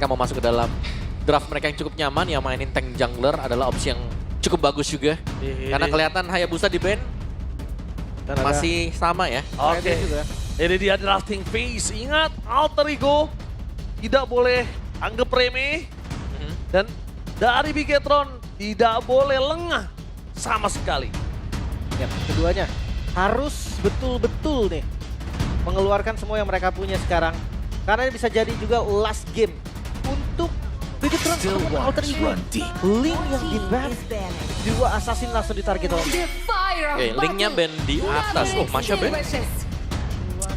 mereka mau masuk ke dalam draft mereka yang cukup nyaman, ya mainin tank jungler adalah opsi yang cukup bagus juga. Karena kelihatan Hayabusa di ban Dan ada masih sama ya. Oke, juga. ini dia drafting phase. Ingat, Alter Ego tidak boleh anggap remeh. Dan dari Bigetron tidak boleh lengah sama sekali. Ya, keduanya harus betul-betul nih mengeluarkan semua yang mereka punya sekarang. Karena ini bisa jadi juga last game untuk Bigetron ketemu Alter Ego. Link yang di-ban, dua assassin langsung ditarget. Oke, linknya band di atas. Oh, Masya band.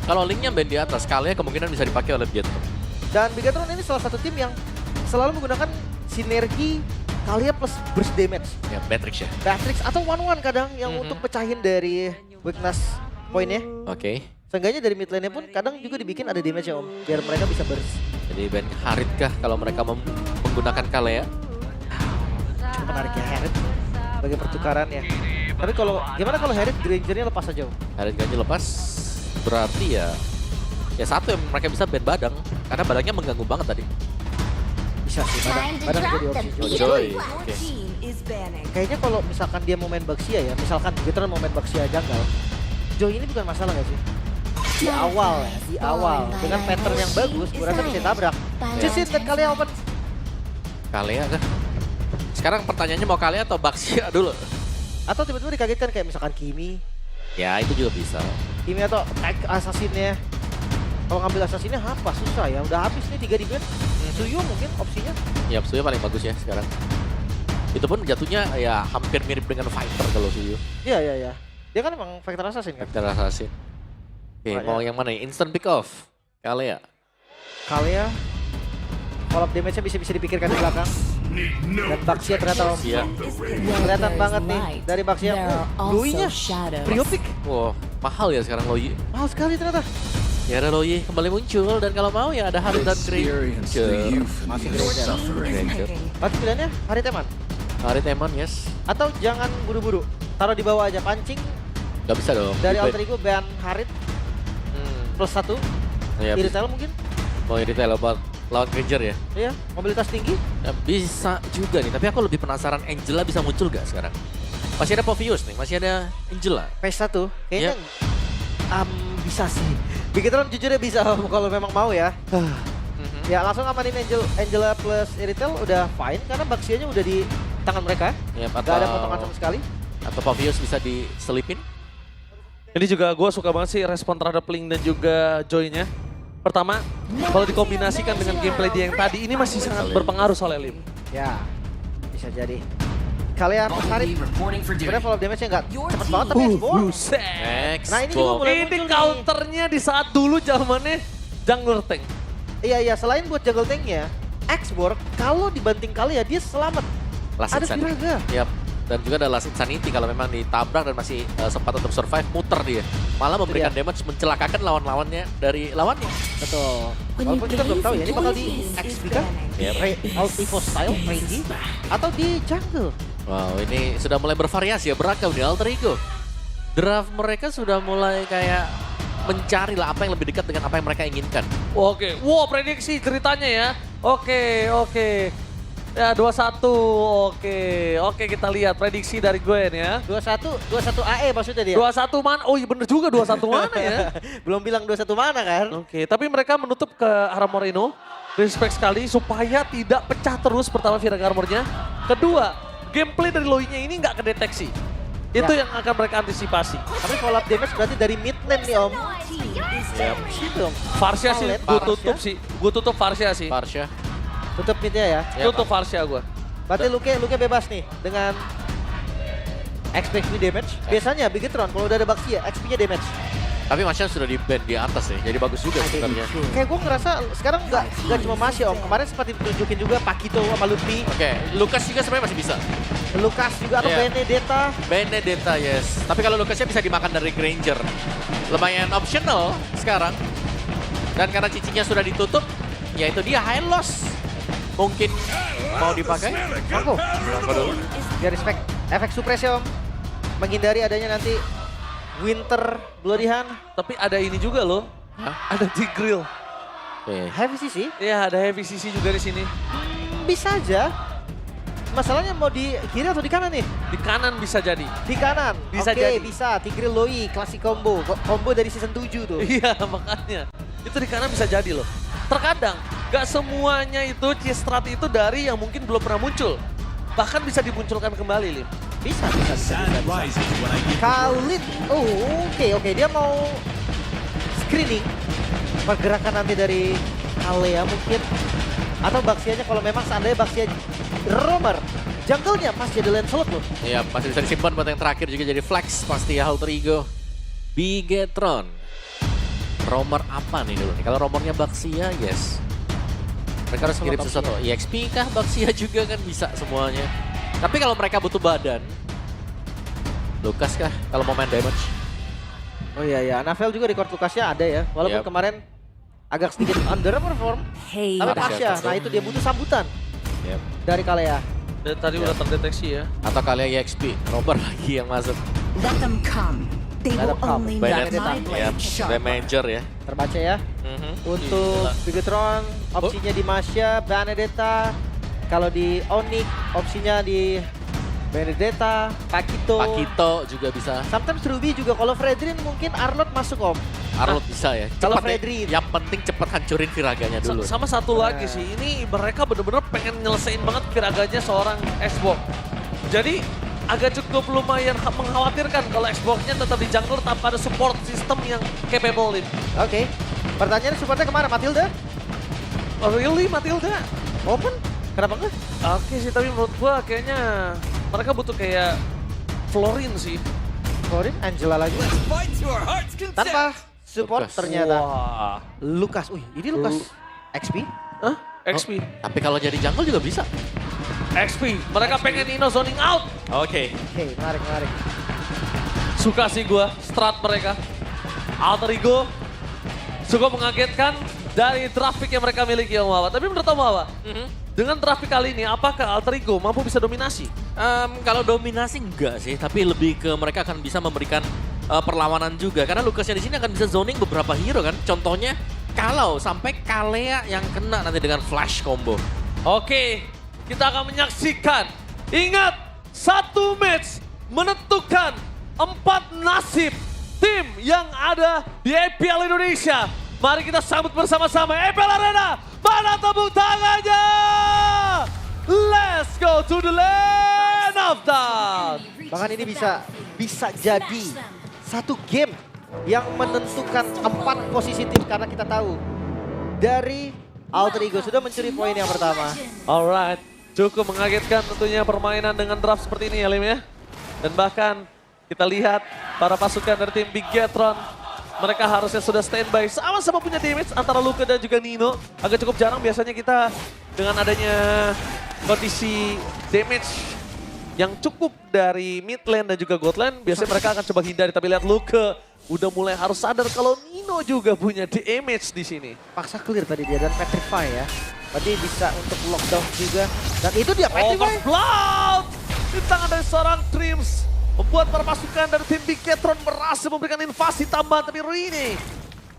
Kalau linknya band di atas, kalian kemungkinan bisa dipakai oleh Bigetron. Dan Bigetron ini salah satu tim yang selalu menggunakan sinergi Kalia plus burst damage. Ya, Matrix ya. Matrix atau one-one kadang yang untuk pecahin dari weakness poinnya. Oke. Seenggaknya dari mid lane-nya pun kadang juga dibikin ada damage ya Om. Biar mereka bisa burst. Jadi band Harit kah kalau mereka menggunakan Kalea? Cukup menarik ya Herald sebagai pertukaran ya. Tapi kalau gimana kalau Herald Granger-nya lepas aja Om? Harit ganti lepas, berarti ya satu yang mereka bisa band Badang. Karena Badangnya mengganggu banget tadi. Bisa sih, Badang jadi opsi. Joy. Oke. Kayaknya kalau misalkan dia mau main Baxia ya, misalkan Bigetron mau main Baxia junggle, Joy ini bukan masalah gak sih? Di awal ya, di awal. Dengan pattern yang bagus, gue rasa bisa tabrak. Cisin dan Kalia open. Kalea kah? Sekarang pertanyaannya mau Kalea atau Baxia dulu? Atau tiba-tiba dikagetkan kayak misalkan Kimi. Ya, itu juga bisa. Kimi atau tag assassinnya. Kalau ngambil assassinnya apa? Susah ya, udah habis nih 3 di band. Suyu mungkin opsinya. Ya, Suyu paling bagus ya sekarang. Itu pun jatuhnya ya hampir mirip dengan Fighter kalau Suyu. Iya, iya, iya. Dia kan emang fighter assassin kan? Fighter Assassin. Oke, mau yang mana nih? Instant pick off. Kalea. Kalia, follow-up damage-nya bisa dipikirkan di belakang. Dan Baxia ternyata Om. Iya. Kelihatan banget nih dari Baxia. Lui-nya, Priopik. Wow, mahal ya sekarang Loyi. Mahal sekali ternyata. Ya ada Loyi kembali muncul dan kalau mau ya ada Harit dan Granger. Masih Granger. Berarti pilihannya Harit Eman. Harit Eman, yes. Atau jangan buru-buru. Taruh di bawah aja, pancing Gak bisa dong. dari Di-ban. Alter Ego ban Harit plus 1. Ya, Irritail mungkin. mau Irritail buat lawan Granger ya. Iya, mobilitas tinggi. Ya, bisa juga nih, tapi aku lebih penasaran Angela bisa muncul gak sekarang? Masih ada Povius nih, masih ada Angela. PS1 kayaknya bisa sih. Bigetron jujurnya bisa Om, kalau memang mau ya. Ya langsung amanin Angela plus Irritail udah fine karena Baxianya udah di tangan mereka. Ya, Gak ada potongan sama sekali. Atau Povius bisa diselipin. Ini juga gue suka banget sih respon terhadap Link dan juga Joy-nya. Pertama, kalau dikombinasikan dengan gameplay dia yang tadi, ini masih sangat berpengaruh soalnya Lim. Ya, bisa jadi. Kalian Harit sebenarnya follow damage-nya nggak cepet banget tapi X-Ball. Buset. Nah ini juga mulai Ini muncul nih. counternya di saat dulu zamannya jungler tank. Iya, selain buat jungle tank-nya, X-Ball kalau dibanting kali ya dia selamat. Last Ada Insanity. Firaga. Yap. Dan juga ada Last Insanity kalau memang ditabrak dan masih sempat untuk survive, muter dia. Malah memberikan damage mencelakakan lawan-lawannya dari lawannya. Betul. Walaupun kita belum tahu ya ini bakal di XP kan? Altivo style, Reiki, atau di jungle. Wow, ini sudah mulai bervariasi ya, beragam di Alter Ego. Draft mereka sudah mulai kayak mencari lah apa yang lebih dekat dengan apa yang mereka inginkan. Oke, wow prediksi ceritanya ya. Oke. Ya 2-1, oke kita lihat prediksi dari Gwen ya. 21 AE maksudnya dia. 2-1 mana? Oh iya bener juga 2-1 mana ya. Belum bilang 21 mana kan? Oke, tapi mereka menutup ke arah Moreno. Respect sekali supaya tidak pecah terus pertama Firaga Armornya. Kedua, gameplay dari Loinya ini nggak kedeteksi. Itu yang akan mereka antisipasi. Tapi follow up damage berarti dari mid lane nih Om. Situ Om. Farsia sih, Outlet, gue Farsia. tutup sih. Gue tutup Farsia sih. Farsha. Tutup midnya ya. Tutup Farsia gue. Berarti Luke bebas nih dengan XP damage. Biasanya Bigetron kalau udah ada Baxia, XP-nya damage. Tapi Masya sudah di band di atas ya, jadi bagus juga sebenarnya. Kayak gue ngerasa sekarang nggak cuma Masya Om. Kemarin sempat ditunjukin juga Pakito sama Luffy. Oke, Lucas juga sebenarnya masih bisa. Lucas juga atau Iya. Benedetta. Benedetta, yes. Tapi kalau Lucasnya bisa dimakan dari Granger. Lumayan optional sekarang. Dan karena cicinya sudah ditutup, ya itu dia high loss. Mungkin mau dipakai? Mangko. Mangko dulu. Biar respect. Efek suppresi Om. Menghindari adanya nanti Winter Bloody Hand. Tapi ada ini juga loh. Hah? Ada Tigreal. Oke. Heavy CC Ya, ada heavy CC juga di sini. bisa aja. Masalahnya mau di kiri atau di kanan nih? Di kanan bisa jadi. Di kanan. Bisa Oke, jadi. bisa. Tigreal Loi, klasik combo. Combo dari season 7 tuh. Iya, makanya. Itu di kanan bisa jadi loh. Terkadang, gak semuanya itu C-Strat itu dari yang mungkin belum pernah muncul. Bahkan bisa dimunculkan kembali, Lim. Bisa. Khalid. Oh, oke. Dia mau screening pergerakan nanti dari Kalea mungkin. Atau Baxianya kalau memang seandainya Baxia roamer. Jungle-nya masih ada Lancelot loh. Iya, masih bisa disimpan buat yang terakhir juga jadi flex pasti ya Alter Ego. Bigetron. Roamer apa nih dulu nih? Kalau roamernya Baxia, yes. Mereka harus kirim sesuatu. EXP kah? Baxia juga kan bisa semuanya. Tapi kalau mereka butuh badan, Lucas kah kalau mau main damage? Oh iya, Anavel juga record Lucasnya ada ya. Walaupun Yep. kemarin agak sedikit underperform. Hey, Tapi Ada Pasha, satu. nah itu dia butuh sambutan Yep. dari Kalea. Dan tadi udah terdeteksi ya. Atau kalian EXP, roamer lagi yang masuk. let them come. They Let will them come. only Baynet, make my yep. blade sharper. Damager ya. Terbaca ya. Untuk Gila. Bigetron, opsinya di Masya, Benedetta. Kalau di Onyx, opsinya di Benedetta, Pakito. Pakito juga bisa. Sometimes Ruby juga. Kalau Fredrin mungkin Arlott masuk om. Arnold bisa ya. Kalau Cepet ya. Fredrin. Yang penting cepet hancurin Viraganya dulu. Sama satu lagi sih, ini mereka bener-bener pengen nyelesain banget Viraganya seorang Xbox. Jadi agak cukup lumayan mengkhawatirkan kalau Xbox-nya tetap di jungle tanpa ada support system yang capable ini. Oke. Pertanyaannya supportnya kemana? Matilda? Oh, really Matilda? Open? Kenapa enggak? Oke sih, tapi menurut gua kayaknya mereka butuh kayak Florin sih. Corin, Angela lagi. Tanpa support Lucas. ternyata. Wah. Lucas. Wih, ini Lucas XP? Hah? XP. Tapi kalau jadi jungle juga bisa. XP. Mereka pengen Ino zoning out. Oke. Oke, menarik. Suka sih gua strat mereka. Alter Ego cukup mengagetkan dari traffic yang mereka miliki Om Wawa. Tapi menurut Om Wawa, dengan traffic kali ini apakah Alter Ego mampu bisa dominasi? Kalau dominasi enggak sih, tapi lebih ke mereka akan bisa memberikan perlawanan juga. Karena Lucasnya di sini akan bisa zoning beberapa hero kan. Contohnya kalau sampai Kalea yang kena nanti dengan flash combo. Oke, kita akan menyaksikan. Ingat, satu match menentukan 4 nasib tim yang ada di EPL Indonesia. Mari kita sambut bersama-sama EPL Arena. Mana tepuk tangannya? Let's go to the land of dawn. Bahkan ini bisa jadi satu game yang menentukan 4 posisi tim karena kita tahu dari Alter Ego sudah mencuri poin yang pertama. Alright, cukup mengagetkan tentunya permainan dengan draft seperti ini ya Lim ya. Dan bahkan kita lihat para pasukan dari tim Bigetron, mereka harusnya sudah standby sama-sama punya damage antara Luka dan juga Nino. Agak cukup jarang biasanya kita dengan adanya kondisi damage yang cukup dari mid lane dan juga god lane, biasanya mereka akan coba hindari. Tapi lihat Luka udah mulai harus sadar kalau Nino juga punya damage di sini. Paksa clear tadi dia dan Petrify ya. Berarti bisa untuk lockdown juga. Dan itu dia Petrify. Overblood di tangan dari seorang Dreams. Membuat para pasukan dari tim Bigetron berhasil memberikan invasi tambahan. Tapi ini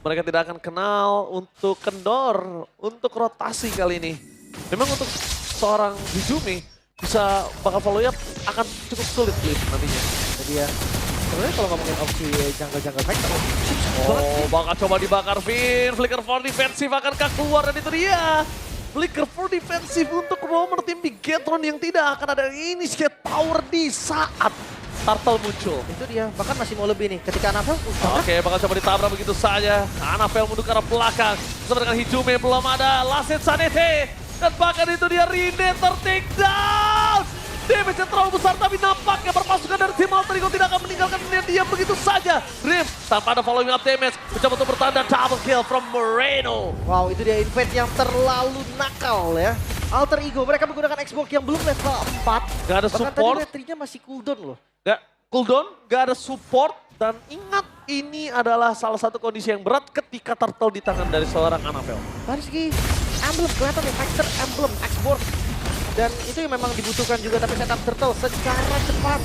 mereka tidak akan kenal untuk kendor, untuk rotasi kali ini. Memang untuk seorang Hijumi bisa bakal follow up akan cukup sulit nantinya. Jadi ya. Sebenarnya kalau ngomongin opsi jungle factor, Oh, bakal coba dibakar Vin. Flicker for defensive akankah keluar dan itu dia. Flicker for defensive untuk roamer tim Bigetron yang tidak akan ada initiate power di saat Turtle muncul. itu dia. Bahkan masih mau lebih nih. Ketika Anavel, Oke, bakal coba ditabrak begitu saja. Anavel mundur ke arah belakang. Bersama dengan Hijumi belum ada. Lasit Sanete. Dan bahkan itu dia Rine take down. Damage yang terlalu besar tapi nampaknya perpasukan dari tim Alter Ego tidak akan meninggalkan dia begitu saja. Dreams tanpa ada following up damage. Mencoba untuk bertanda double kill from Moreno. wow itu dia invade yang terlalu nakal ya. Alter Ego, mereka menggunakan Xbox yang belum level 4. Gak ada Bahkan support. tadi retrinya masih cooldown loh. Gak cooldown, gak ada support. Dan ingat ini adalah salah satu kondisi yang berat ketika Turtle di tangan dari seorang Anavel. Dari segi emblem kelihatan nih, Factor emblem, Xbox. Dan itu yang memang dibutuhkan juga, tapi setup Turtle secara cepat.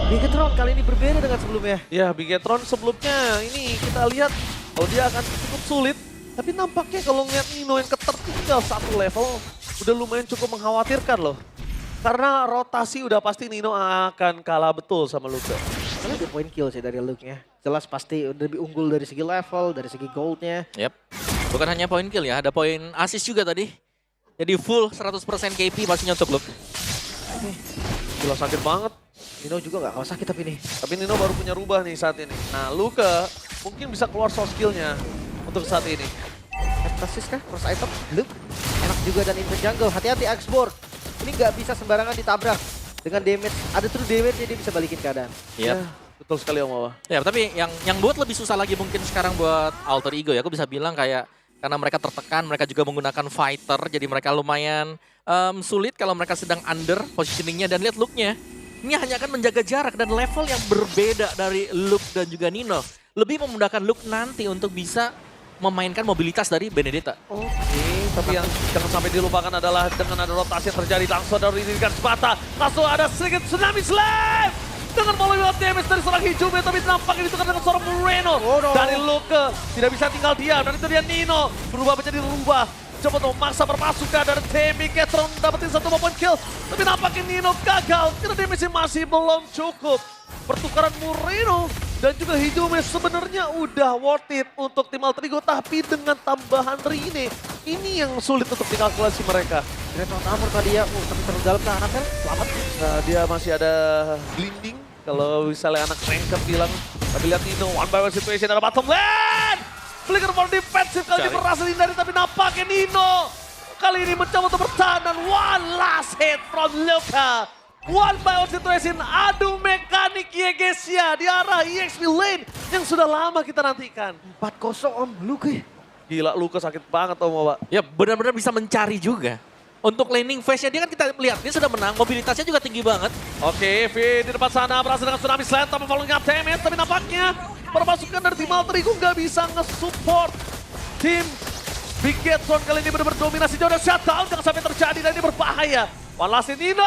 Bigetron kali ini berbeda dengan sebelumnya. Ya, Bigetron sebelumnya ini kita lihat kalau dia akan cukup sulit Tapi nampaknya kalau ngeliat Nino yang ketertinggal satu level, udah lumayan cukup mengkhawatirkan loh. Karena rotasi udah pasti Nino akan kalah betul sama Luka. Karena dia point kill sih dari Luke-nya. Jelas pasti udah lebih unggul dari segi level, dari segi gold-nya. Yep. Bukan hanya poin kill ya, ada poin assist juga tadi. Jadi full 100% KP pastinya untuk Luke. Gila sakit banget. Nino juga gak kalah sakit tapi nih. Tapi Nino baru punya rubah nih saat ini. Nah Luka mungkin bisa keluar soft skill-nya untuk saat ini. Estasis kah? First item? Luke. Enak juga dan in the jungle. Hati-hati Axborg. Ini nggak bisa sembarangan ditabrak. Dengan damage, ada true damage dia bisa balikin keadaan. Yep. Betul sekali Om Wawa. Ya, tapi yang buat lebih susah lagi mungkin sekarang buat Alter Ego ya. Aku bisa bilang kayak karena mereka tertekan, mereka juga menggunakan fighter, jadi mereka lumayan sulit kalau mereka sedang under positioningnya dan lihat look-nya. Ini hanya akan menjaga jarak dan level yang berbeda dari Luke dan juga Nino. Lebih memudahkan Luke nanti untuk bisa memainkan mobilitas dari Benedetta. Oke, tapi yang jangan sampai dilupakan adalah dengan ada rotasi yang terjadi langsung dari dirikan Sparta. Langsung ada sedikit tsunami slam! Dengan melalui damage dari seorang Hijume, tapi nampaknya ditukar dengan seorang Moreno. Dari Luke, tidak bisa tinggal diam. Dan itu dia Nino, berubah menjadi rubah. Coba untuk memaksa perpasukan dari Temi Ketron dapetin 1 poin kill. Tapi nampaknya Nino gagal, karena damage masih belum cukup. Pertukaran Moreno dan juga Hijume sebenarnya udah worth it untuk tim Alter Ego, tapi dengan tambahan Rine, ini yang sulit untuk dikalkulasi mereka. Great Not Armor tadi ya, tapi terlalu dalam nah anak kan selamat. Nah, dia masih ada blinding, kalau misalnya anak ranked bilang. Tapi lihat Nino, one by one situation ada bottom lane! Flicker for defensive kali ini berhasil hindari, tapi nampaknya Nino kali ini mencoba untuk bertahan dan one last hit from Luka. One by one situation, adu mekanik Yegesia di arah EXP lane yang sudah lama kita nantikan. 4-0 Om, Luke. Gila, Luka sakit banget Om Wawa. Ya benar-benar bisa mencari juga. Untuk laning phase-nya dia kan kita lihat, dia sudah menang, mobilitasnya juga tinggi banget. Oke, V di depan sana berhasil dengan Tsunami Slam tapi following up damage. Tapi nampaknya permasukan dari tim Alter Ego nggak bisa nge-support tim Big Getron kali ini benar-benar dominasi jauh dan shutdown. Jangan sampai terjadi dan ini berbahaya. Walasi Nino!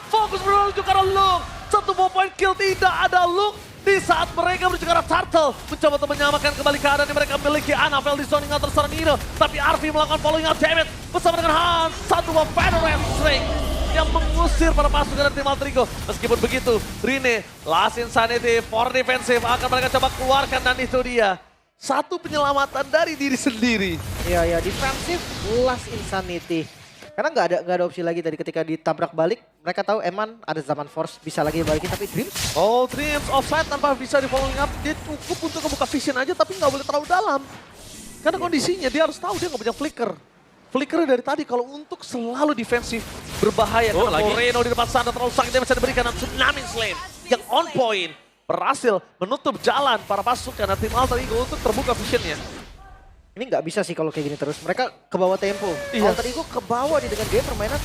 Fokus menuju ke arah Luke. 1 poin kill, tidak ada Luke. Di saat mereka menuju ke arah Turtle. Mencoba untuk menyamakan kembali keadaan yang mereka miliki. Anafel di zoning out terserang Nino. Tapi Arfi melakukan following up damage. Bersama dengan Hans. 1 Veteran String yang mengusir para pasukan dari tim Alter Ego. Meskipun begitu, Rine, Last Insanity for defensive akan mereka coba keluarkan dan itu dia. 1 penyelamatan dari diri sendiri. Iya, defensif Last Insanity. Karena nggak ada opsi lagi tadi ketika ditabrak balik. Mereka tahu Eman ada zaman Force bisa lagi balikin, tapi Dreams. Oh, Dreams offside tanpa bisa di following up. Dia cukup untuk membuka vision aja tapi nggak boleh terlalu dalam. Karena kondisinya dia harus tahu dia nggak punya flicker. Flickernya dari tadi kalau untuk selalu defensif berbahaya. Karena Moreno di depan sana terlalu sakit, dia bisa diberikan Tsunami Slam yang on point. Berhasil menutup jalan para pasukan dan tim Alter Ego untuk terbuka visionnya. Ini nggak bisa sih kalau kayak gini terus. Mereka ke bawah tempo. Iya. Alter Ego ke bawah nih dengan game permainan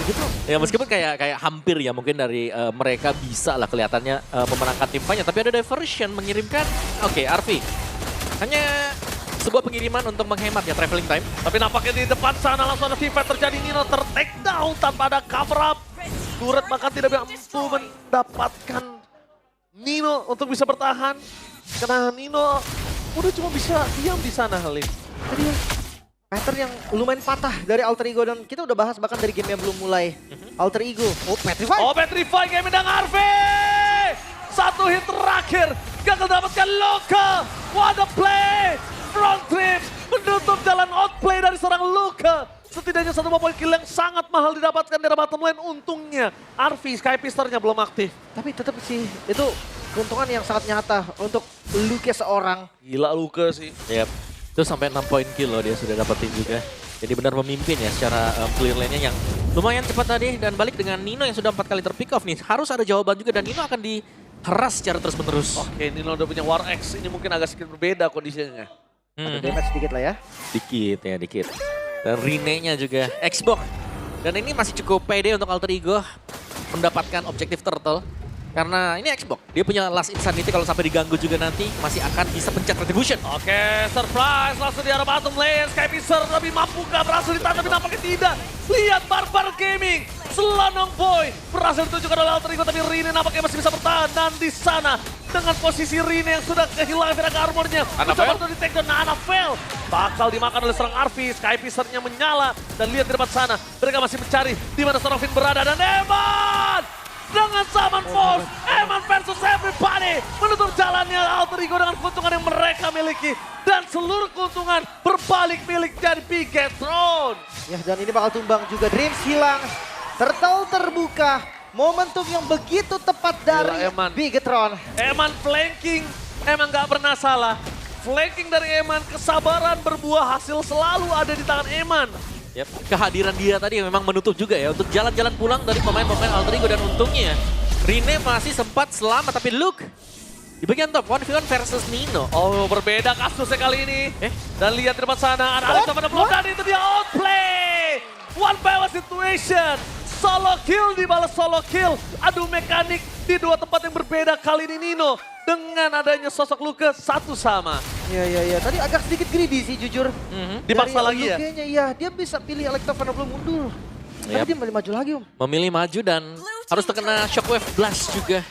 begitu. Ya meskipun kayak hampir ya mungkin dari mereka bisa lah kelihatannya memenangkan tim fight-nya. Tapi ada diversion mengirimkan, oke, Arfi. Hanya sebuah pengiriman untuk menghemat ya traveling time. Tapi nampaknya di depan sana langsung ada pivot terjadi. Nino ter-take down tanpa ada cover up. Turret bahkan tidak mampu mendapatkan Nino untuk bisa bertahan. Karena Nino udah cuma bisa diam di sana, Halim. Tadi pattern yang lumayan patah dari Alter Ego dan kita udah bahas bahkan dari game yang belum mulai. Alter Ego, Petrify. Oh, Petrify game dan Arfi! 1 hit terakhir, gagal dapatkan Luka. What a play! Front trip menutup jalan outplay dari seorang Luka. Setidaknya 1 poin kill yang sangat mahal didapatkan dari bottom lane. Untungnya Arfi, Sky Pisternya belum aktif. Tapi tetap sih itu keuntungan yang sangat nyata untuk Luka seorang. Gila Luka sih. Yap. Itu sampai 6 poin kill loh dia sudah dapetin juga. Jadi benar memimpin ya secara clear lane-nya yang lumayan cepat tadi. Dan balik dengan Nino yang sudah 4 kali terpick off nih. Harus ada jawaban juga dan Nino akan diheras secara terus-menerus. Oke, Nino udah punya War X. Ini mungkin agak sedikit berbeda kondisinya. Ada damage sedikit lah ya. Dikit ya, dikit. Dan Rine-nya juga Xbox. Dan ini masih cukup pede untuk Alter Ego mendapatkan objektif Turtle. Karena ini Xbox, dia punya Last Insanity kalau sampai diganggu juga nanti masih akan bisa pencet Retribution. Oke, surprise langsung di arah bottom lane. Sky Piscer tapi mampu gak berhasil ditahan tapi nampaknya tidak. Lihat Barbar Gaming, Selanong Boy berhasil ditunjukkan oleh Alter Ego tapi Rine nampaknya masih bisa bertahan. Dan di sana dengan posisi Rine yang sudah kehilangan Viraga armornya. Annabelle? Mencoba untuk di-take down Annabelle. Bakal dimakan oleh seorang Arfi. Sky Piscernya menyala. Dan lihat di depan sana, mereka masih mencari di mana seorang Finn berada. Dan Eman! Dengan Saman Force, Eman versus everybody. Menutup jalannya Alter Ego dengan keuntungan yang mereka miliki. Dan seluruh keuntungan berbalik milik dari Bigetron. Ya, dan ini bakal tumbang juga. Dreams hilang. Turtle terbuka. Momentum yang begitu tepat dari Gila, Eman. Bigetron. Eman flanking, emang gak pernah salah. Flanking dari Eman, kesabaran berbuah, hasil selalu ada di tangan Eman. Yap, kehadiran dia tadi memang menutup juga ya untuk jalan-jalan pulang dari pemain-pemain Alter Ego, dan untungnya Rine masih sempat selamat, tapi Luke di bagian top 1v1 versus Nino. Oh, berbeda kasusnya kali ini. Dan lihat di depan sana, ada Alex sama belum, dan itu dia outplay. One by one situation. Solo kill dibalas solo kill. Adu mekanik di dua tempat yang berbeda kali ini Nino. Dengan adanya sosok Luke satu sama. Iya. Tadi agak sedikit greedy sih jujur. Dipaksa Dari lagi ya? Luke-nya, iya, dia bisa pilih Electrovana belum mundur. Tapi Yap. dia malah maju lagi, Om. Memilih maju dan harus terkena shockwave blast juga.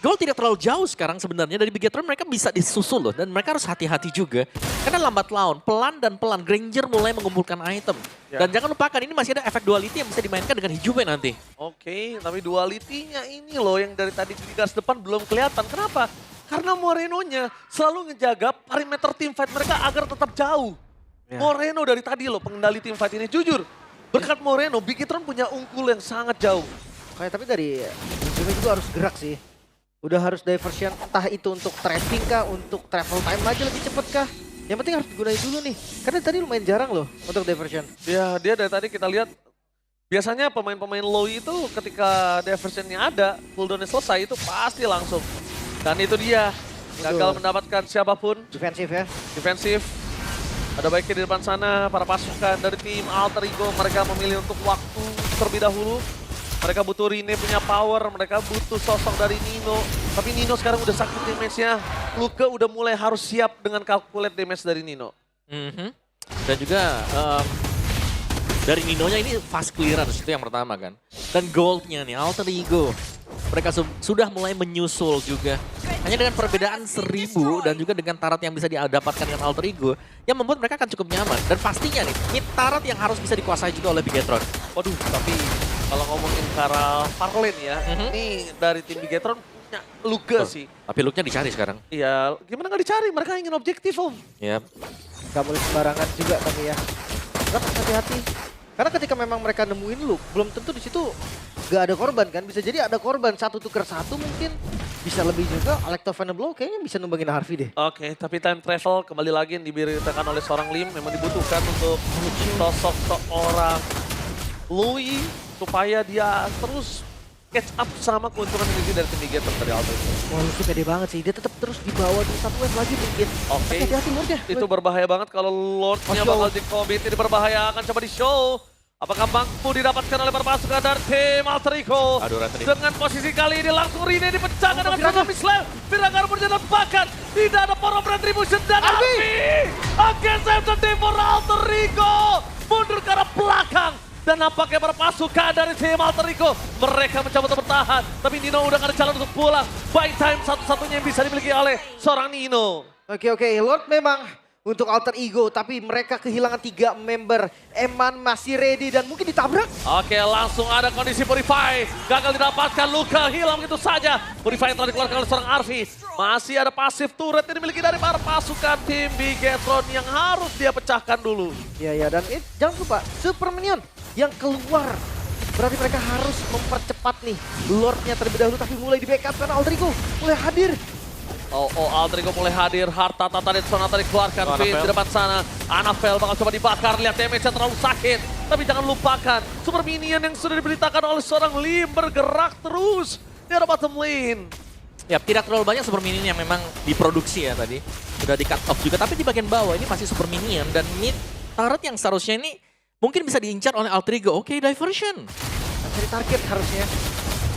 Goal tidak terlalu jauh sekarang sebenarnya dari Bigetron, mereka bisa disusul loh, dan mereka harus hati-hati juga. Karena lambat laun, pelan dan pelan Granger mulai mengumpulkan item. Ya. Dan jangan lupakan ini masih ada efek duality yang bisa dimainkan dengan Hijume nanti. Oke, tapi duality-nya ini loh yang dari tadi di garis depan belum kelihatan. Kenapa? Karena Moreno-nya selalu ngejaga perimeter teamfight mereka agar tetap jauh. Ya. Moreno dari tadi loh pengendali teamfight ini. Jujur, berkat Moreno, Bigetron punya unggul yang sangat jauh. Kayak tapi dari Hijume juga harus gerak sih. Udah harus diversion, entah itu untuk trapping kah, untuk travel time aja lebih cepet kah. Yang penting harus digunain dulu nih. Karena tadi lumayan jarang loh untuk diversion. Ya, dia dari tadi kita lihat biasanya pemain-pemain low itu ketika diversionnya ada, cooldownnya selesai itu pasti langsung. Dan itu dia, gagal mendapatkan siapapun. Defensif ya. Defensif. Ada baiknya di depan sana para pasukan dari tim Alter Ego, mereka memilih untuk waktu terlebih dahulu. Mereka butuh Rine punya power, mereka butuh sosok dari Nino. Tapi Nino sekarang udah sakit damage-nya. Luke udah mulai harus siap dengan calculate damage dari Nino. Dan juga dari Ninonya ini fast clearance itu yang pertama kan. Dan goldnya nih Alter Ego, mereka sudah mulai menyusul juga. Hanya dengan perbedaan 1000 dan juga dengan tarat yang bisa didapatkan dengan Alter Ego yang membuat mereka akan cukup nyaman. Dan pastinya nih, ini tarat yang harus bisa dikuasai juga oleh Bigetron. Waduh, tapi kalau ngomongin cara Farlane ya, ini dari tim Bigetron punya Luke sih. Tapi look-nya dicari sekarang. Iya, gimana nggak dicari? Mereka ingin objektif, Om. Yap. Gak boleh sembarangan juga tapi ya. Tetap hati-hati. Karena ketika memang mereka nemuin Luke, belum tentu di situ gak ada korban kan. Bisa jadi ada korban, satu tuker satu mungkin. Bisa lebih juga, Electrovana Blow kayaknya bisa numbangin Harvey deh. Oke, tapi time travel kembali lagi yang diberitakan oleh seorang Lim memang dibutuhkan untuk sosok seorang Louis supaya dia terus catch up sama keuntungan ini dari tim Bigetron dari Alter Ego. Wah, Luke pede banget sih. Dia tetap terus di bawah di satu wave lagi mungkin. Oke. Tapi hati-hati Lordnya. Itu berbahaya banget kalau Lordnya Oh, show. bakal di-commit, ini berbahaya akan coba di-show. Apakah mampu didapatkan oleh para pasukan dari tim Alter Ego? Aduh, Anthony. Dengan posisi kali ini langsung Rine dipecahkan dengan Tsunami Slam. Viraga berjalan bahkan tidak ada power of retribution dan Arfi against M24 Alter Ego mundur ke arah belakang. Dan nampaknya para pasukan dari tim Alter Ego mereka mencoba untuk bertahan. Tapi Nino udah gak ada jalan untuk pulang. Buy time satu-satunya yang bisa dimiliki oleh seorang Nino. Oke, Lord memang untuk Alter Ego, tapi mereka kehilangan 3 member. Eman masih ready dan mungkin ditabrak. Oke, langsung ada kondisi Purify. Gagal didapatkan, Luka hilang begitu saja. Purify telah dikeluarkan oleh seorang Arfi. Masih ada pasif turret yang dimiliki dari para pasukan tim Bigetron yang harus dia pecahkan dulu. Ya, dan jangan lupa Super Minion yang keluar. Berarti mereka harus mempercepat nih Lordnya terlebih dahulu, tapi mulai di backup karena Alter Ego mulai hadir. Oh, Alter Ego mulai hadir. Harta Tata dan Sonata dikeluarkan. Finn di depan sana. Annabelle bakal coba dibakar. Lihat damage-nya terlalu sakit. Tapi jangan lupakan Super Minion yang sudah diberitakan oleh seorang Lim bergerak terus di arah bottom lane. Ya, tidak terlalu banyak Super Minion yang memang diproduksi ya tadi. Sudah di cut off juga, tapi di bagian bawah ini masih Super Minion. Dan mid turret yang seharusnya ini mungkin bisa diincar oleh Alter Ego. Oke, diversion. Cari target harusnya.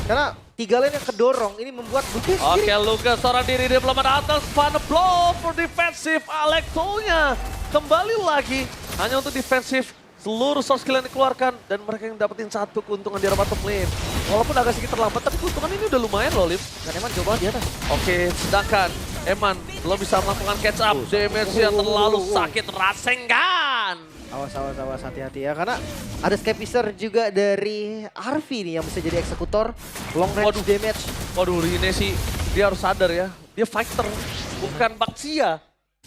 Karena 3 lane yang kedorong ini membuat Bukit Oke, sendiri. Lucas seorang diri di belakang atas. Fun blow for defensive Alecto-nya. Kembali lagi hanya untuk defensif Seluruh source skill yang dikeluarkan dan mereka yang dapetin satu keuntungan di arah bottom lane. Walaupun agak sedikit terlambat tapi keuntungan ini udah lumayan loh, Lim. Dan Eman coba di atas. Oke, sedangkan Eman belum bisa melakukan catch up. Damage-nya terlalu sakit Rasengan. Awas, hati-hati ya. Karena ada Scapizer juga dari Arvi nih yang bisa jadi eksekutor. Long range Waduh. damage. Waduh, Rine sih dia harus sadar ya. Dia fighter, bukan Baxia.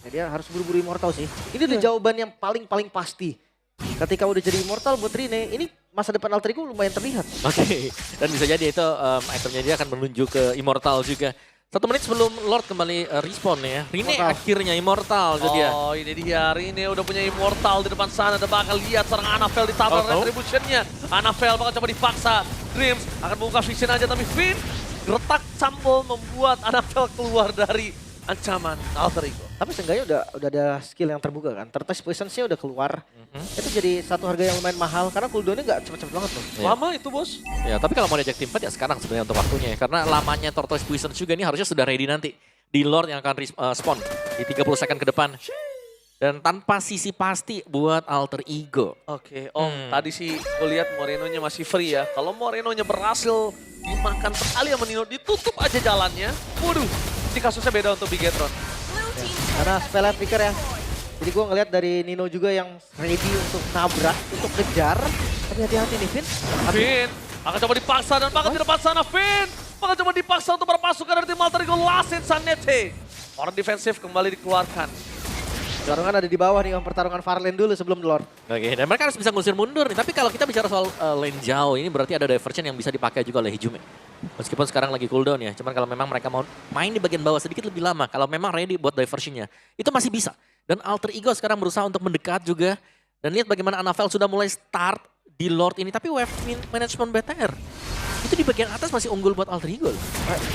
Ya, dia harus buru-buru immortal sih. Ini udah jawaban yang paling pasti. Ketika udah jadi immortal buat Rine, ini masa depan Alter Ego lumayan terlihat. Oke, dan bisa jadi itu itemnya dia akan menuju ke Immortal juga. 1 menit sebelum Lord kembali respawn ya. Rine Immortal. akhirnya Immortal itu dia. Oh, ini dia. Rine udah punya Immortal di depan sana. Dan bakal lihat seorang Annabelle ditabrak retribution-nya. Annabelle bakal coba dipaksa. Dreams akan membuka vision aja tapi Finn gertak campur membuat Annabelle keluar dari ancaman Alter Ego. Tapi seenggaknya udah ada skill yang terbuka kan. Tertest poisons-nya udah keluar. Itu jadi satu harga yang lumayan mahal karena cooldown-nya nggak cepet-cepet banget tuh. Iya. Lama itu, Bos. Ya, tapi kalau mau diajak tim fight ya sekarang sebenarnya untuk waktunya ya. Karena lamanya Tortoise Poison juga ini harusnya sudah ready nanti. Di Lord yang akan spawn di 30 second ke depan. Dan tanpa sisi pasti buat Alter Ego. Oke, Om. Tadi sih gue lihat Moreno-nya masih free ya. Kalau Moreno-nya berhasil dimakan sekali sama Nino, ditutup aja jalannya. Waduh, ini kasusnya beda untuk Bigetron. Karena spell picker ya. Jadi gue ngeliat dari Nino juga yang ready untuk nabrak, untuk kejar. Tapi hati-hati nih Vin. Finn akan coba dipaksa dan bakal di depan sana. Finn bakal coba dipaksa untuk berpasukan dari tim Alter Ego. Lasin Sanete. Orang defensif kembali dikeluarkan. Pertarungan ada di bawah nih, pertarungan Farlane dulu sebelum Lord. Oke, dan mereka harus bisa ngusir mundur nih. Tapi kalau kita bicara soal lane jauh, ini berarti ada diversion yang bisa dipakai juga oleh Hijume. Meskipun sekarang lagi cooldown ya, cuman kalau memang mereka mau main di bagian bawah sedikit lebih lama, kalau memang ready buat diversionnya, itu masih bisa. Dan Alter Ego sekarang berusaha untuk mendekat juga. Dan lihat bagaimana Annabelle sudah mulai start di Lord ini, tapi wave management BTR. Itu di bagian atas masih unggul buat Alter Ego.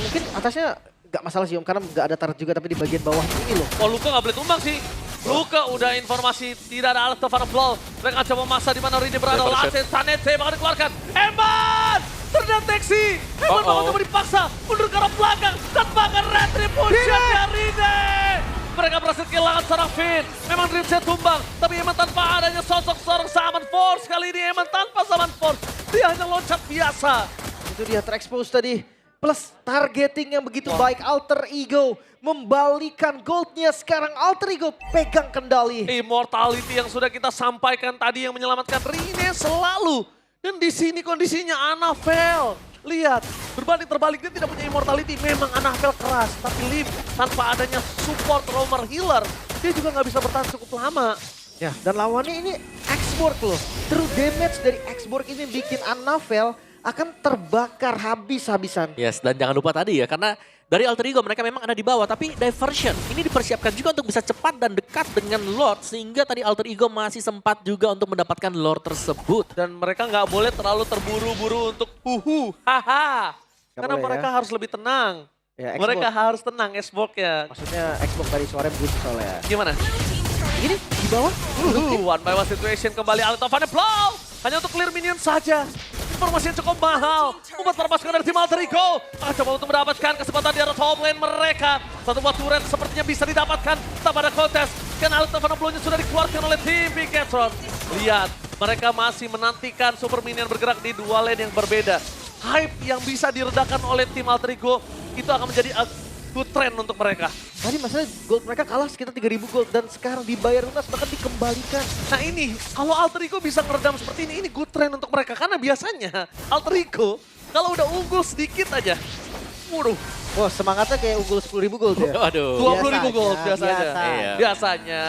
Mungkin atasnya nggak masalah sih Om, karena nggak ada turret juga, tapi di bagian bawah ini loh. Oh, Luka nggak boleh tumbang sih. Luka udah informasi tidak ada alat Tovan Blow. Mereka coba memaksa di mana Rine berada. Lasin Sanete bakal dikeluarkan. Eman! Terdeteksi. Eman bakal coba dipaksa. Mundur ke arah belakang. Dan bahkan retribution dari Rine. Mereka berhasil kehilangan seorang Finn. Memang Dreamset tumbang. Tapi Eman tanpa adanya sosok seorang Summon Force. Kali ini Eman tanpa Summon Force. Dia hanya loncat biasa. Itu dia terexpose tadi. Plus targeting yang begitu baik Alter Ego. Membalikan goldnya sekarang Alter Ego pegang kendali. Immortality yang sudah kita sampaikan tadi yang menyelamatkan Rine selalu. Dan di sini kondisinya Annabelle. Lihat, berbanding terbalik dia tidak punya immortality. Memang Annabelle keras, tapi Lim tanpa adanya support roamer healer, dia juga nggak bisa bertahan cukup lama. Ya, dan lawannya ini X-Borg loh. True damage dari X-Borg ini bikin Annabelle akan terbakar habis-habisan. Yes, dan jangan lupa tadi ya, karena dari Alter Ego mereka memang ada di bawah, tapi diversion ini dipersiapkan juga untuk bisa cepat dan dekat dengan Lord, sehingga tadi Alter Ego masih sempat juga untuk mendapatkan Lord tersebut. Dan mereka nggak boleh terlalu terburu-buru untuk haha. Karena boleh, mereka ya. harus lebih tenang. Ya, Mereka X-Borg. harus tenang, Xbox ya. Maksudnya X-Borg tadi suaranya begitu soalnya. Gimana? Ini di bawah. One by one situation kembali Alet of Blow. Hanya untuk clear minion saja. Informasi yang cukup mahal. Membuat perpasukan dari tim Alter Ego. Coba untuk mendapatkan kesempatan di arah top lane mereka. Satu buah turret sepertinya bisa didapatkan. Tak pada kontes. Karena Alet of Blow-nya sudah dikeluarkan oleh tim Bigetron. Lihat, mereka masih menantikan super minion bergerak di dua lane yang berbeda. Hype yang bisa diredakan oleh tim Alter Ego itu akan menjadi a good trend untuk mereka. Tadi masalah gold mereka kalah sekitar 3.000 gold dan sekarang dibayar lunas bahkan dikembalikan. Nah ini, kalau Alter Ego bisa ngeredam seperti ini good trend untuk mereka. Karena biasanya Alter Ego kalau udah unggul sedikit aja, waduh. Wah, semangatnya kayak unggul 10.000 gold ya. Waduh. 20.000 gold biasanya. biasa. Iya. Biasanya.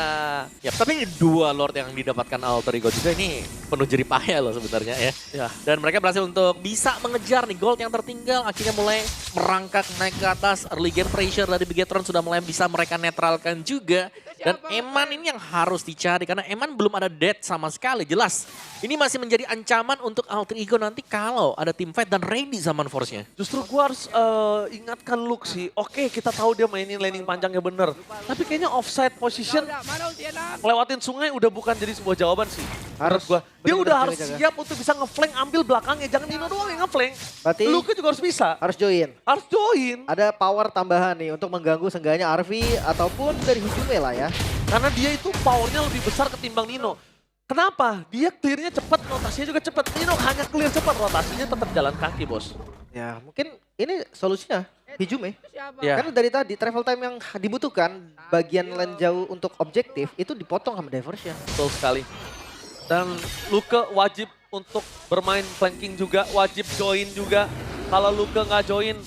Ya, tapi dua Lord yang didapatkan Alter Ego juga ini penuh jerih payah loh sebenarnya ya. Ya. Dan mereka berhasil untuk bisa mengejar nih gold yang tertinggal. Akhirnya mulai merangkak naik ke atas. Early game pressure dari Bigetron sudah mulai bisa mereka netralkan juga. Dan Eman ini yang harus dicari karena Eman belum ada death sama sekali. Jelas ini masih menjadi ancaman untuk Alter Ego nanti kalau ada team fight dan ready Summon Force-nya. Justru gue harus ingatkan Luke sih. Oke, kita tahu dia mainin laning panjangnya bener. Tapi kayaknya offside position lewatin sungai udah bukan jadi sebuah jawaban sih. Harus Menurut gua. Dia bener-bener udah harus jaga-jaga. siap untuk bisa ngeflank ambil belakangnya. Jangan Nino doang yang ngeflank. Berarti Luke juga harus bisa. harus join. Harus join. Ada power tambahan nih untuk mengganggu seenggaknya Arvi ataupun dari Hijume lah ya. Karena dia itu powernya lebih besar ketimbang Nino. Kenapa? Dia clearnya cepat, rotasinya juga cepat. Nino hanya clear cepat, rotasinya tetap jalan kaki, bos. Ya mungkin ini solusinya. Hijume. Ya. Karena dari tadi travel time yang dibutuhkan bagian lane jauh untuk objektif itu dipotong sama Diversion. Betul sekali. Dan Luke wajib untuk bermain flanking juga, wajib join juga. Kalau Luke nggak join,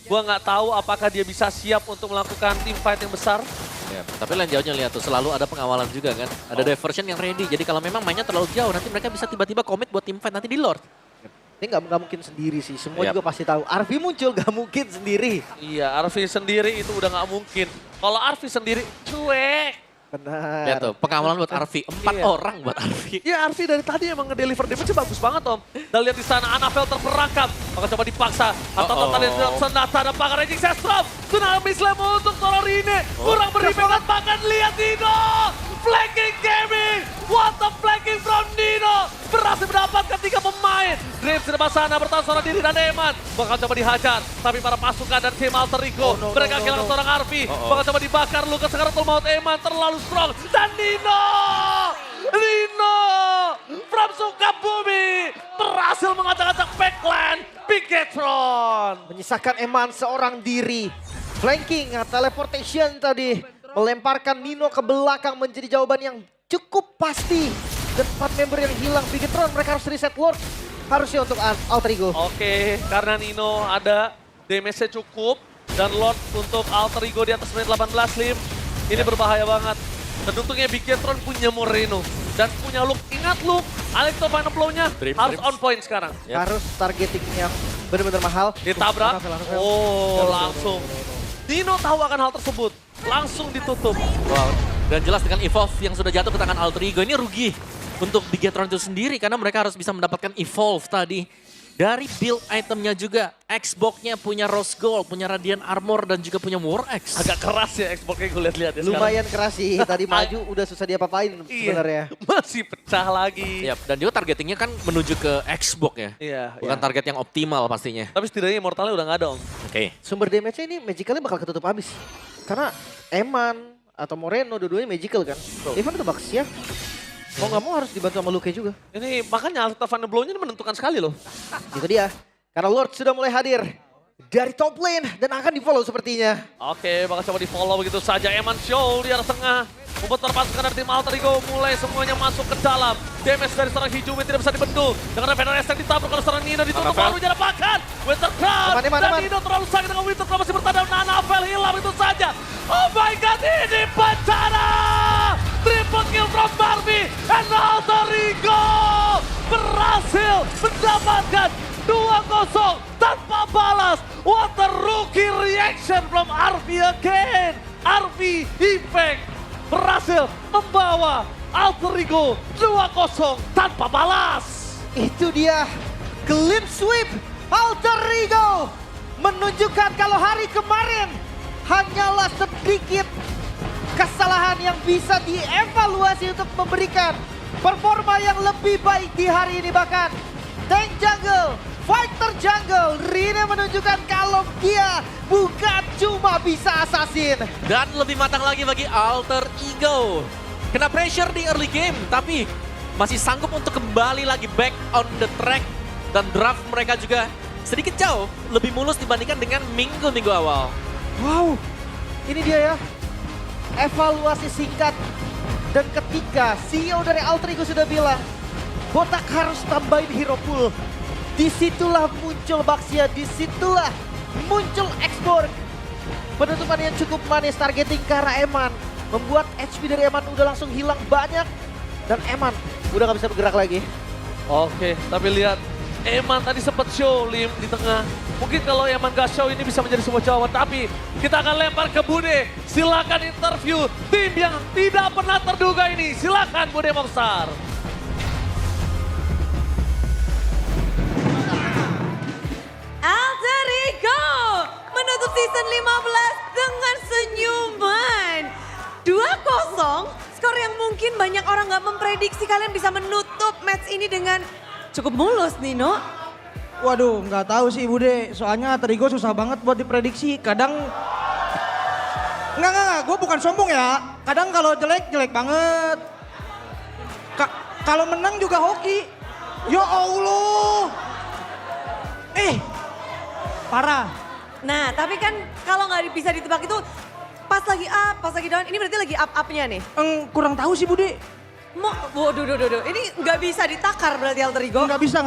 gua nggak tahu apakah dia bisa siap untuk melakukan team fight yang besar. Ya, tapi lain jauhnya lihat tuh selalu ada pengawalan juga kan. Ada diversion yang ready. Jadi kalau memang mainnya terlalu jauh nanti mereka bisa tiba-tiba komit buat team fight nanti di Lord. Ini nggak mungkin sendiri sih. Semua Yap. juga pasti tahu. Arvi muncul nggak mungkin sendiri. Iya, Arvi sendiri itu udah nggak mungkin. Kalau Arvi sendiri, cuek. Benar. Lihat tuh pengawalan buat Arvi. 4 Iya. orang buat Arvi. Ya Arvi dari tadi emang ngedeliver damage-nya bagus banget Om. Dan lihat di sana Annabelle terperangkap. Maka coba dipaksa. Atau tadi Senata ada pakai Raging Sestrom. Tsunami Slam untuk Tororine. Kurang beri banget bahkan lihat Nino. Flanking gaming. What the flanking from Nino. Berhasil mendapatkan 3 pemain. Dreams di depan sana bertahan seorang diri dan Eman. Bakal coba dihajar. Tapi para pasukan dan tim Alter Ego. Mereka kehilangan seorang Arvi. Bakal coba dibakar. Lucas sekarang maut Eman terlalu strong. Dan Nino. Nino from Sukabumi berhasil mengacak-acak backline Bigetron. Menyisakan Eman seorang diri. Flanking, teleportation tadi. Melemparkan Nino ke belakang menjadi jawaban yang cukup pasti. Dan 4 member yang hilang. Bigetron mereka harus reset Lord. Harusnya untuk Alter Ego. Oke, karena Nino ada damage-nya cukup. Dan Lord untuk Alter Ego di atas menit 18, Lim. Ini berbahaya banget. Dan untungnya Bigetron punya Moreno. Dan punya Luke. Ingat Luke, Alecto final blow-nya harus on point sekarang. Yep. Harus targeting yang benar-benar mahal. Ditabrak. Annabelle. Oh, langsung. Nino tahu akan hal tersebut. Langsung ditutup. Wow. Dan jelas dengan Evolve yang sudah jatuh ke tangan Alter Ego ini rugi untuk Bigetron itu sendiri karena mereka harus bisa mendapatkan Evolve tadi. Dari build itemnya juga, Xbox-nya punya Rose Gold, punya Radiant Armor dan juga punya War Axe. Agak keras ya Xbox-nya gue lihat-lihat ya sekarang. Lumayan keras sih. Tadi maju udah susah diapa-apain sebenarnya. Masih pecah lagi. Yap, dan juga targetingnya kan menuju ke Xbox ya. Iya. Bukan target yang optimal pastinya. Tapi setidaknya Immortalnya udah gak ada Om. Oke. Sumber damage-nya ini magicalnya bakal ketutup habis. Karena Eman atau Moreno dua-duanya magical kan. Even itu Baxia. Mau nggak mau harus dibantu sama Luke juga. Ini makanya Alta Van Blow-nya menentukan sekali loh. Itu dia. Karena Lord sudah mulai hadir dari top lane dan akan di-follow sepertinya. Oke, bakal coba di follow begitu saja. Eman Show di arah tengah. Membuat pasukan dari tim Alter Ego mulai semuanya masuk ke dalam. Damage dari seorang Hijumi tidak bisa dibendung. Dengan Fenris yang ditabrak oleh seorang Nino ditutup baru dapatkan. Winter Crown. Dan Nino terlalu sakit dengan Winter Crown masih bertahan. Annabelle hilang itu saja. Oh my god, ini bencana. Triple kill from Barbie and Alter Ego berhasil mendapatkan 2-0 tanpa balas. What a rookie reaction from Arvi again. Arvi Impact berhasil membawa Alter Ego 2-0 tanpa balas. Itu dia clean sweep Alter Ego. Menunjukkan kalau hari kemarin hanyalah sedikit kesalahan yang bisa dievaluasi untuk memberikan performa yang lebih baik di hari ini. Bahkan tank jungle, fighter jungle, Rine menunjukkan kalau dia bukan cuma bisa assassin. Dan lebih matang lagi bagi Alter Ego. Kena pressure di early game, tapi masih sanggup untuk kembali lagi back on the track. Dan draft mereka juga sedikit jauh, lebih mulus dibandingkan dengan minggu-minggu awal. Wow, ini dia ya. Evaluasi singkat. Dan ketika CEO dari Alter Ego sudah bilang, Botak harus tambahin hero pool. Disitulah muncul Baxia, disitulah muncul Xborg. Penutupan yang cukup manis, targeting ke arah Eman. Membuat HP dari Eman udah langsung hilang banyak. Dan Eman udah gak bisa bergerak lagi. Oke, tapi lihat Eman tadi sempat show Lim di tengah. Mungkin kalau Eman gak show ini bisa menjadi sebuah jawaban. Tapi kita akan lempar ke Bude. Silakan interview tim yang tidak pernah terduga ini. Silakan Bude Mongsar. Alter Ego menutup season 15 dengan senyuman. 2-0, skor yang mungkin banyak orang nggak memprediksi kalian bisa menutup match ini dengan cukup mulus, Nino. Waduh, nggak tahu sih Bude. Soalnya Terigo susah banget buat diprediksi. Kadang Enggak, gue bukan sombong ya. Kadang kalau jelek, jelek banget. Kalau menang juga hoki. Ya Allah. Parah. Nah, tapi kan kalau nggak bisa ditebak itu pas lagi up, pas lagi down, ini berarti lagi up-upnya nih. Kurang tahu sih Bude. Waduh, ini nggak bisa ditakar berarti Alter Ego. Nggak bisa.